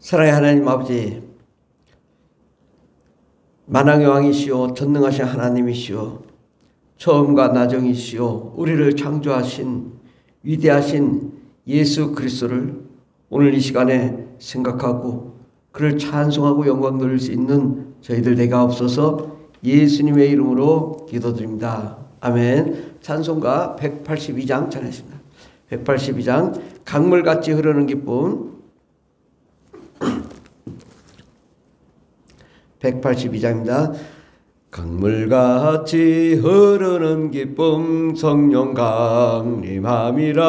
사랑의 하나님 아버지, 만왕의 왕이시오 전능하신 하나님이시오 처음과 나중이시오 우리를 창조하신 위대하신 예수 그리스도를 오늘 이 시간에 생각하고 그를 찬송하고 영광 돌릴 수 있는 저희들 되가 없어서 예수님의 이름으로 기도드립니다. 아멘. 찬송가 182장 전했습니다. 182장 강물같이 흐르는 기쁨. 182장입니다. 강물같이 흐르는 기쁨 성령 강림함이라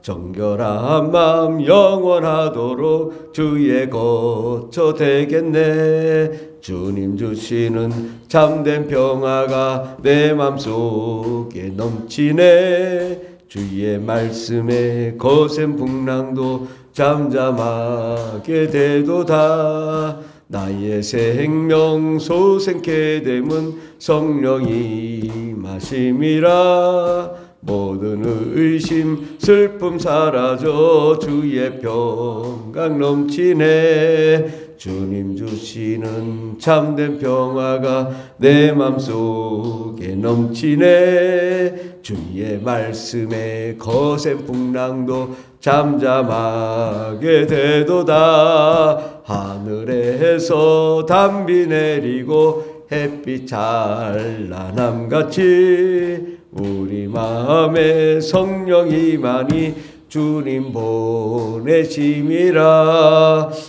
정결한 마음 영원하도록 주의 거처 되겠네. 주님 주시는 참된 평화가 내 맘속에 넘치네. 주의 말씀에 거센 풍랑도 잠잠하게 되도다. 나의 생명 소생케 됨은 성령이 마심이라. 모든 의심 슬픔 사라져 주의 평강 넘치네. 주님 주시는 참된 평화가 내 맘속에 넘치네. 주의 말씀에 거센 풍랑도 잠잠하게 되도다. 하늘에서 담비 내리고 햇빛 찬란함같이 우리 마음에 성령이 많이 주님 보내심이라.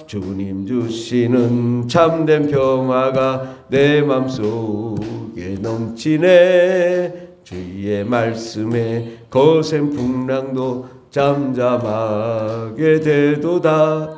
주님 주시는 참된 평화가 내 맘속에 넘치네. 주의 말씀에 거센 풍랑도 잠잠하게 되도다.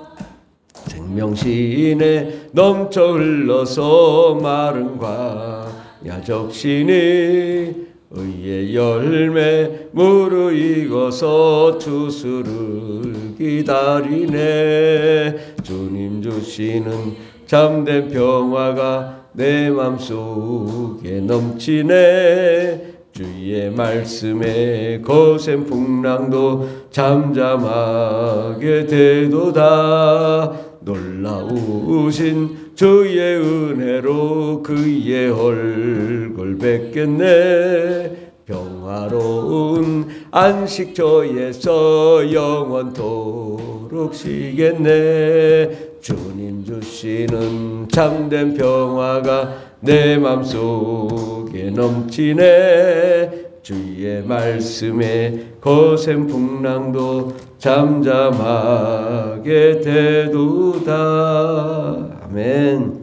생명신에 넘쳐 흘러서 마른 광야 적시니 의의 열매 무르익어서 추수를 기다리네. 주님 주시는 참된 평화가 내 맘속에 넘치네. 주의 말씀에 거센 풍랑도 잠잠하게 되도다. 놀라우신 주의 은혜로 그의 얼굴 뵙겠네. 평화로운 안식처에서 영원토록 쉬겠네. 주님 주시는 참된 평화가 내 맘속에 넘치네. 주의 말씀에 거센 풍랑도 잠잠하게 되도다. 아멘.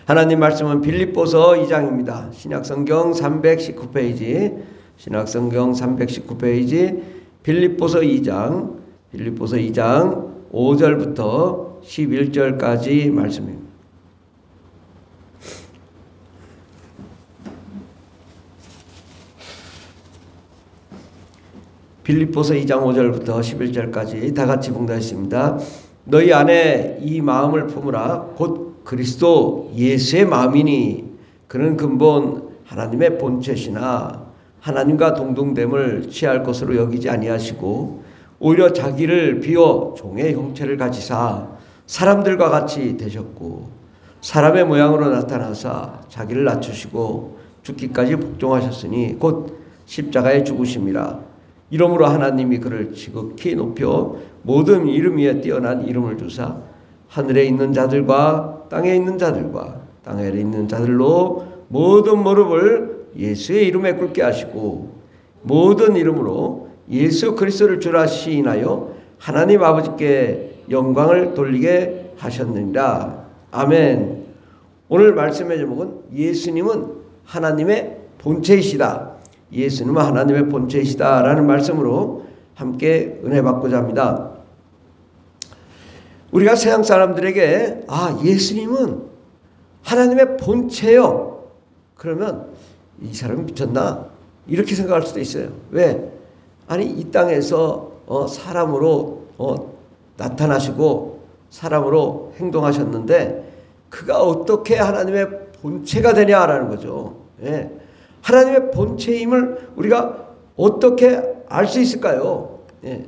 하나님 말씀은 빌립보서 2장입니다. 신약성경 319페이지, 신약성경 319페이지, 빌립보서 2장 5절부터 11절까지 말씀입니다. 빌립보서 2장 5절부터 11절까지 다 같이 봉독했습니다. 너희 안에 이 마음을 품으라. 곧 그리스도 예수의 마음이니 그는 근본 하나님의 본체시나 하나님과 동등됨을 취할 것으로 여기지 아니하시고 오히려 자기를 비워 종의 형체를 가지사 사람들과 같이 되셨고 사람의 모양으로 나타나사 자기를 낮추시고 죽기까지 복종하셨으니 곧 십자가에 죽으심이라. 이러므로 하나님이 그를 지극히 높여 모든 이름 위에 뛰어난 이름을 주사 하늘에 있는 자들과 땅에 있는 자들과 땅 아래에 있는 자들로 모든 무릎을 예수의 이름에 꿇게 하시고 모든 이름으로 예수 그리스도를 주라 시인하여 하나님 아버지께 영광을 돌리게 하셨느니라. 아멘. 오늘 말씀의 제목은 예수님은 하나님의 본체이시다. 예수님은 하나님의 본체이시다 라는 말씀으로 함께 은혜 받고자 합니다. 우리가 세상 사람들에게 예수님은 하나님의 본체요 그러면 이 사람이 미쳤나? 이렇게 생각할 수도 있어요. 왜? 아니 이 땅에서 사람으로 나타나시고 사람으로 행동하셨는데 그가 어떻게 하나님의 본체가 되냐라는 거죠. 예. 하나님의 본체임을 우리가 어떻게 알 수 있을까요? 예.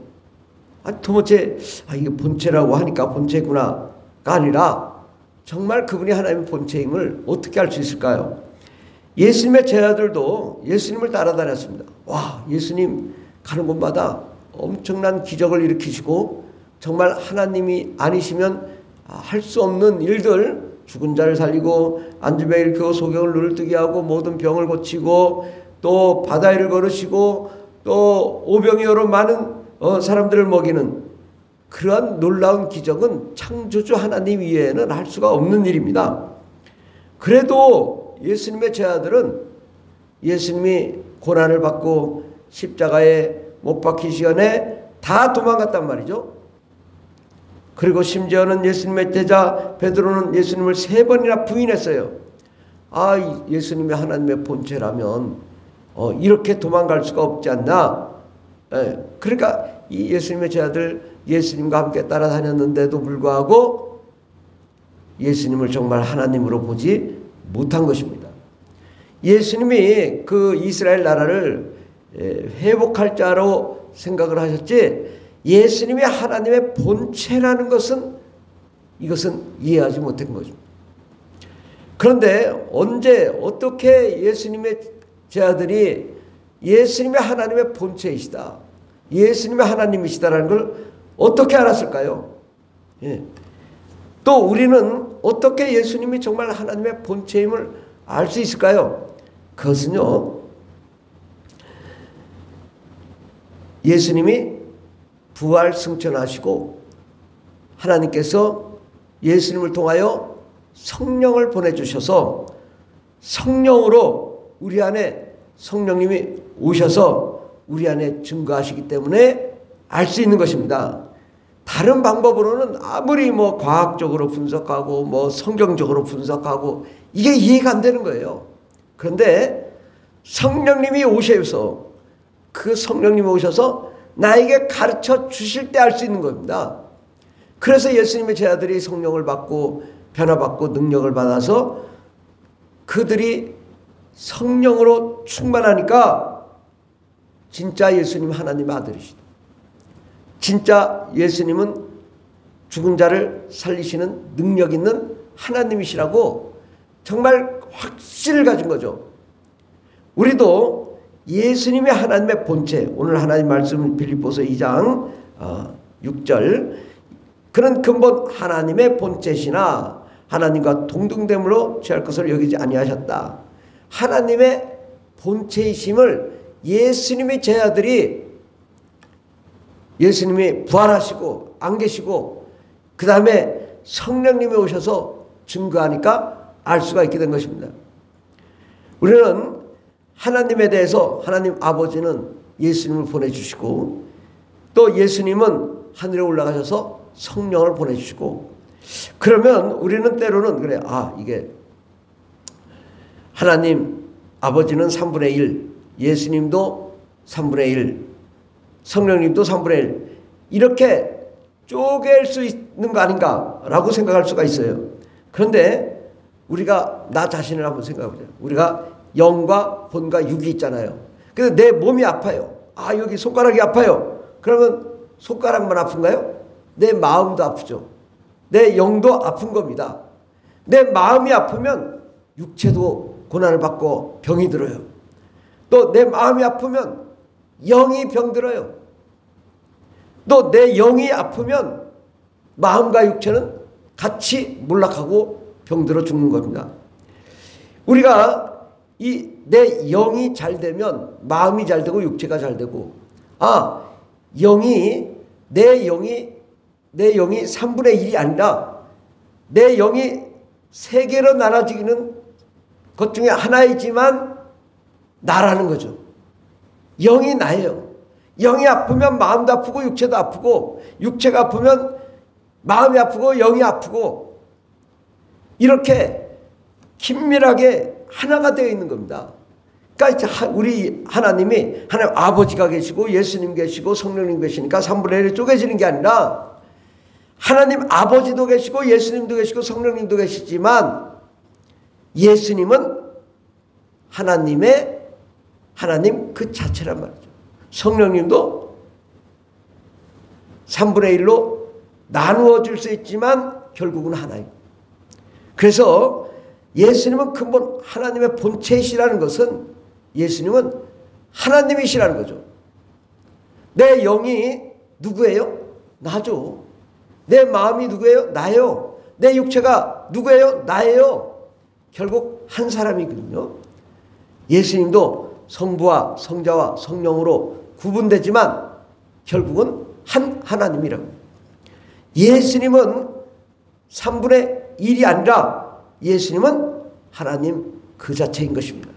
도무지 이게 본체라고 하니까 본체구나가 아니라 정말 그분이 하나님의 본체임을 어떻게 알 수 있을까요? 예수님의 제자들도 예수님을 따라다녔습니다. 와, 예수님 가는 곳마다 엄청난 기적을 일으키시고 정말 하나님이 아니시면 할 수 없는 일들, 죽은 자를 살리고 안주병 일으키고 소경을 눈을 뜨게 하고 모든 병을 고치고 또 바다 위를 걸으시고 또 오병이 여러 많은 사람들을 먹이는 그러한 놀라운 기적은 창조주 하나님 이외에는 할 수가 없는 일입니다. 그래도 예수님의 제자들은 예수님이 고난을 받고 십자가에 못 박히시기 전에 다 도망갔단 말이죠. 그리고 심지어는 예수님의 제자 베드로는 예수님을 3번이나 부인했어요. 예수님이 하나님의 본체라면 이렇게 도망갈 수가 없지 않나. 그러니까 이 예수님의 제자들 예수님과 함께 따라다녔는데도 불구하고 예수님을 정말 하나님으로 보지 못한 것입니다. 예수님이 그 이스라엘 나라를 회복할 자로 생각을 하셨지 예수님이 하나님의 본체라는 것은 이것은 이해하지 못한 것입니다. 그런데 언제 어떻게 예수님의 제자들이 예수님이 하나님의 본체이시다, 예수님이 하나님이시다라는 걸 어떻게 알았을까요? 또 우리는 어떻게 예수님이 정말 하나님의 본체임을 알 수 있을까요? 그것은요, 예수님이 부활 승천하시고 하나님께서 예수님을 통하여 성령을 보내주셔서 성령으로 우리 안에 성령님이 오셔서 우리 안에 증거하시기 때문에 알 수 있는 것입니다. 다른 방법으로는 아무리 과학적으로 분석하고 성경적으로 분석하고 이게 이해가 안 되는 거예요. 그런데 성령님이 오셔서 그 성령님이 오셔서 나에게 가르쳐 주실 때 알 수 있는 겁니다. 그래서 예수님의 제자들이 성령을 받고 변화받고 능력을 받아서 그들이 성령으로 충만하니까 진짜 예수님 하나님의 아들이시다, 진짜 예수님은 죽은 자를 살리시는 능력 있는 하나님이시라고 정말 확신을 가진 거죠. 우리도 예수님이 하나님의 본체, 오늘 하나님 말씀 빌립보서 2장 6절, 그는 근본 하나님의 본체시나 하나님과 동등됨으로 취할 것을 여기지 아니하셨다. 하나님의 본체이심을 예수님의 제자들이 예수님이 부활하시고 안 계시고 그 다음에 성령님이 오셔서 증거하니까 알 수가 있게 된 것입니다. 우리는 하나님에 대해서 하나님 아버지는 예수님을 보내주시고 또 예수님은 하늘에 올라가셔서 성령을 보내주시고, 그러면 우리는 때로는 그래, 이게 하나님 아버지는 3분의 1, 예수님도 3분의 1, 성령님도 3분의 1 이렇게 쪼갤 수 있는 거 아닌가라고 생각할 수가 있어요. 그런데 우리가 나 자신을 한번 생각해보자. 우리가 영과 본과 육이 있잖아요. 그래서 내 몸이 아파요. 여기 손가락이 아파요. 그러면 손가락만 아픈가요? 내 마음도 아프죠. 내 영도 아픈 겁니다. 내 마음이 아프면 육체도 고난을 받고 병이 들어요. 또 내 마음이 아프면 영이 병들어요. 또 내 영이 아프면 마음과 육체는 같이 몰락하고 병들어 죽는 겁니다. 우리가 내 영이 잘 되면 마음이 잘 되고 육체가 잘 되고, 내 영이 3분의 1이 아니라 내 영이 3개로 나눠지는 것 중에 하나이지만 나라는 거죠. 영이 나예요. 영이 아프면 마음도 아프고 육체도 아프고, 육체가 아프면 마음이 아프고 영이 아프고, 이렇게 긴밀하게 하나가 되어 있는 겁니다. 그러니까 우리 하나님이 하나님 아버지가 계시고 예수님 계시고 성령님 계시니까 3분의 1이 쪼개지는 게 아니라 하나님 아버지도 계시고 예수님도 계시고 성령님도 계시지만 예수님은 하나님 그 자체란 말이죠. 성령님도 3분의 1로 나누어 줄 수 있지만 결국은 하나예요. 그래서 예수님은 근본 하나님의 본체이시라는 것은 예수님은 하나님이시라는 거죠. 내 영이 누구예요? 나죠. 내 마음이 누구예요? 나예요. 내 육체가 누구예요? 나예요. 결국 한 사람이거든요. 예수님도 성부와 성자와 성령으로 구분되지만 결국은 한 하나님이라고. 예수님은 3분의 1이 아니라 예수님은 하나님 그 자체인 것입니다.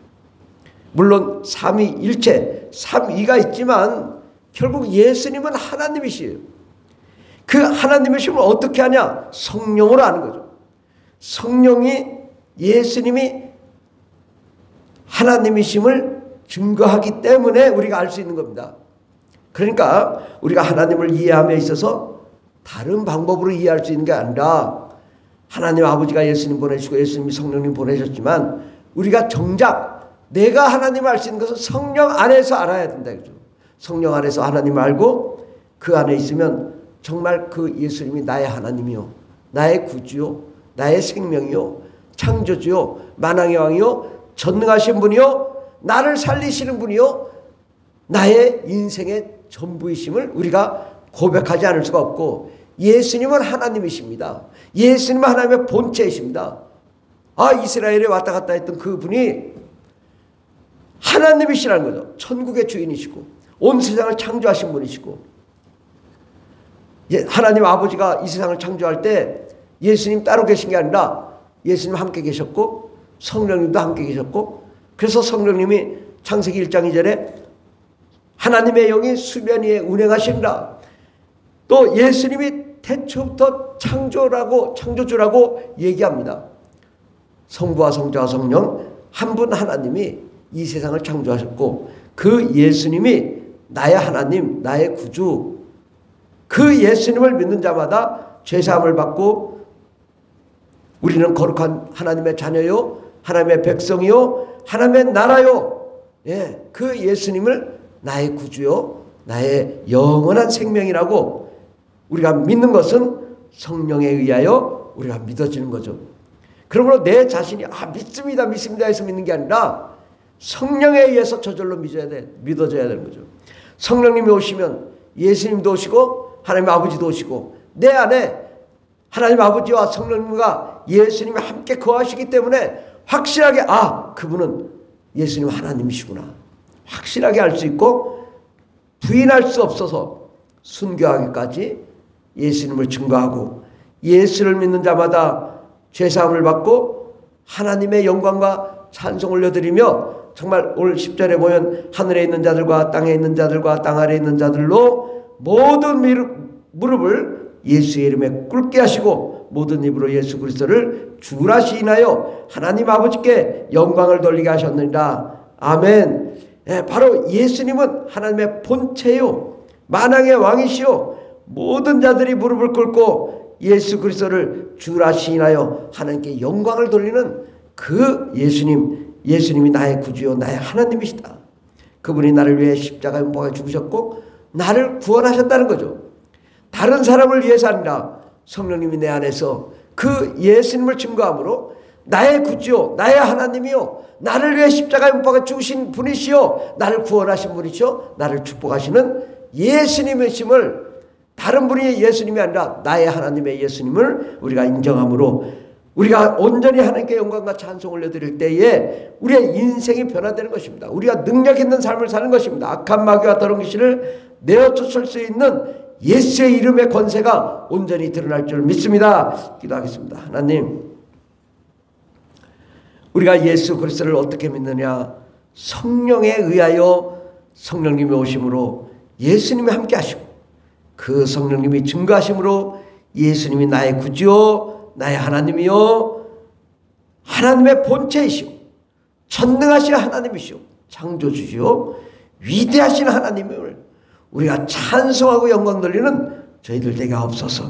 물론 삼위일체, 삼위가 있지만 결국 예수님은 하나님이시에요. 그 하나님이심을 어떻게 하냐? 성령으로 아는 거죠. 성령이 예수님이 하나님이심을 증거하기 때문에 우리가 알 수 있는 겁니다. 그러니까 우리가 하나님을 이해함에 있어서 다른 방법으로 이해할 수 있는 게 아니라 하나님 아버지가 예수님 보내시고 예수님이 성령님 보내셨지만 우리가 정작 내가 하나님을 알 수 있는 것은 성령 안에서 알아야 된다. 성령 안에서 하나님을 알고 그 안에 있으면 정말 그 예수님이 나의 하나님이요, 나의 구주요, 나의 생명이요, 창조주요, 만왕의 왕이요, 전능하신 분이요, 나를 살리시는 분이요, 나의 인생의 전부이심을 우리가 고백하지 않을 수가 없고, 예수님은 하나님이십니다. 예수님은 하나님의 본체이십니다. 이스라엘에 왔다 갔다 했던 그분이 하나님이시라는 거죠. 천국의 주인이시고 온 세상을 창조하신 분이시고, 하나님 아버지가 이 세상을 창조할 때 예수님 따로 계신 게 아니라 예수님 함께 계셨고 성령님도 함께 계셨고, 그래서 성령님이 창세기 1장 2절에 하나님의 영이 수면 위에 운행하신다. 또 예수님이 태초부터 창조주라고 얘기합니다. 성부와 성자와 성령 한 분 하나님이 이 세상을 창조하셨고, 그 예수님이 나의 하나님, 나의 구주, 그 예수님을 믿는 자마다 죄사함을 받고 우리는 거룩한 하나님의 자녀요, 하나님의 백성이요, 하나님의 나라요. 그 예수님을 나의 구주요, 나의 영원한 생명이라고 우리가 믿는 것은 성령에 의하여 우리가 믿어지는 거죠. 그러므로 내 자신이 믿습니다 해서 믿는 게 아니라 성령에 의해서 저절로 믿어져야 되는 거죠. 성령님이 오시면 예수님도 오시고 하나님 아버지도 오시고 내 안에 하나님 아버지와 성령님과 예수님이 함께 거하시기 때문에 확실하게 그분은 예수님 하나님이시구나 확실하게 알 수 있고, 부인할 수 없어서 순교하기까지 예수님을 증거하고 예수를 믿는 자마다 죄사함을 받고 하나님의 영광과 찬송 올려드리며, 정말 오늘 10절에 보면 하늘에 있는 자들과 땅에 있는 자들과 땅 아래에 있는 자들로 모든 무릎을 예수의 이름에 꿇게 하시고 모든 입으로 예수 그리스도를 주라 시인하여 하나님 아버지께 영광을 돌리게 하셨느니라. 아멘. 바로 예수님은 하나님의 본체요, 만왕의 왕이시요, 모든 자들이 무릎을 꿇고 예수 그리스도를 주라 시인하여 하나님께 영광을 돌리는 그 예수님이 나의 구주요, 나의 하나님이시다. 그분이 나를 위해 십자가에 못 박아 죽으셨고 나를 구원하셨다는 거죠. 다른 사람을 위해서 아니라 성령님이 내 안에서 그 예수님을 증거함으로 나의 구주요, 나의 하나님이요, 나를 위해 십자가에 못 박아 죽으신 분이시요, 나를 구원하신 분이시요, 나를 축복하시는 예수님이심을, 다른 분이 예수님이 아니라 나의 하나님의 예수님을 우리가 인정함으로 우리가 온전히 하나님께 영광과 찬송 올려드릴 때에 우리의 인생이 변화되는 것입니다. 우리가 능력 있는 삶을 사는 것입니다. 악한 마귀와 더러운 귀신을 내어쫓을 수 있는 예수의 이름의 권세가 온전히 드러날 줄 믿습니다. 기도하겠습니다. 하나님, 우리가 예수 그리스도를 어떻게 믿느냐? 성령에 의하여 성령님이 오심으로 예수님이 함께 하시고 그 성령님이 증거하심으로 예수님이 나의 구주요, 나의 하나님이요, 하나님의 본체이시오, 전능하신 하나님이시오, 창조주시오, 위대하신 하나님을 우리가 찬송하고 영광 돌리는 저희들 되게 없어서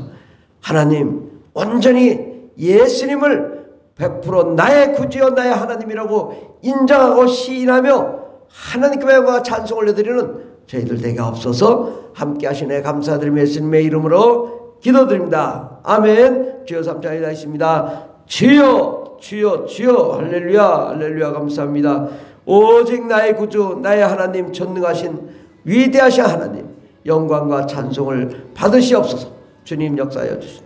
하나님 온전히 예수님을 100% 나의 구주여 나의 하나님이라고 인정하고 시인하며 하나님께 영광과 찬송을 올려드리는 저희들 되게 없어서 함께 하시네 감사드리며 예수님의 이름으로 기도드립니다. 아멘. 주여 삼창이다 있습니다. 주여 주여 주여 할렐루야 할렐루야 감사합니다. 오직 나의 구주 나의 하나님 전능하신 위대하신 하나님 영광과 찬송을 받으시옵소서. 주님 역사하여 주시옵소서.